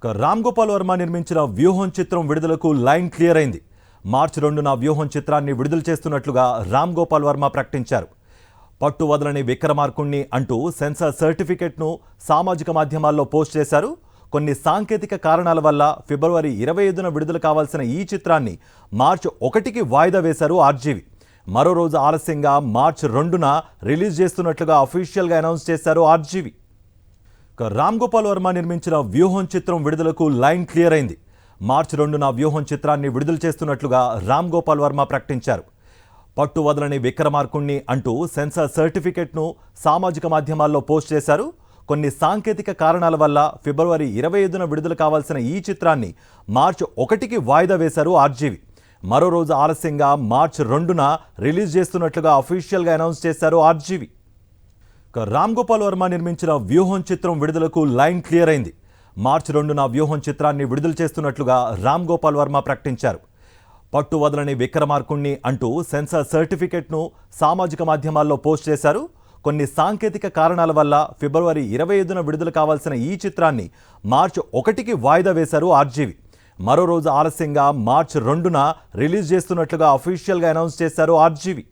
రామ్ గోపాల్ వర్మ నిర్మించిన వ్యూహం చిత్రం విడుదలకు లైన్ క్లియర్ అయింది. మార్చి 2న వ్యూహం చిత్రాన్ని విడుదల చేస్తున్నట్లుగా రామ్ గోపాల్ వర్మ ప్రకటించారు. పట్టు వదలని విక్రమార్కుణ్ణి అంటూ సెన్సార్ సర్టిఫికెట్ను సామాజిక మాధ్యమాల్లో పోస్ట్ చేశారు. కొన్ని సాంకేతిక కారణాల వల్ల ఫిబ్రవరి 25న విడుదల కావాల్సిన ఈ చిత్రాన్ని మార్చి 1కి వాయిదా వేశారు ఆర్జీవి. మరో రోజు ఆలస్యంగా మార్చి 2న రిలీజ్ చేస్తున్నట్లుగా అఫీషియల్గా అనౌన్స్ చేశారు ఆర్జీవి. రామ్ గోపాల్ వర్మ నిర్మించిన వ్యూహం చిత్రం విడుదలకు లైన్ క్లియర్ అయింది. మార్చి 2న వ్యూహం చిత్రాన్ని విడుదల చేస్తున్నట్లుగా రామ్ గోపాల్ వర్మ ప్రకటించారు. పట్టు వదలని విక్రమార్కుణ్ణి అంటూ సెన్సార్ సర్టిఫికెట్ను సామాజిక మాధ్యమాల్లో పోస్ట్ చేశారు. కొన్ని సాంకేతిక కారణాల వల్ల ఫిబ్రవరి 25న విడుదల కావాల్సిన ఈ చిత్రాన్ని మార్చి 1కి వాయిదా వేశారు ఆర్జీవి. మరో రోజు ఆలస్యంగా మార్చి 2న రిలీజ్ చేస్తున్నట్లుగా అఫీషియల్గా అనౌన్స్ చేశారు ఆర్జీవి. రామ్ గోపాల్ వర్మ నిర్మించిన వ్యూహం చిత్రం విడుదలకు లైన్ క్లియర్ అయింది. మార్చి 2న వ్యూహం చిత్రాన్ని విడుదల చేస్తున్నట్లుగా రామ్ గోపాల్ వర్మ ప్రకటించారు. పట్టు వదలని విక్రమార్కుణ్ణి అంటూ సెన్సార్ సర్టిఫికెట్ను సామాజిక మాధ్యమాల్లో పోస్ట్ చేశారు. కొన్ని సాంకేతిక కారణాల వల్ల ఫిబ్రవరి 25న విడుదల కావాల్సిన ఈ చిత్రాన్ని మార్చి 1కి వాయిదా వేశారు ఆర్జీవి. మరో రోజు ఆలస్యంగా మార్చి 2న రిలీజ్ చేస్తున్నట్లుగా అఫీషియల్గా అనౌన్స్ చేశారు ఆర్జీవి.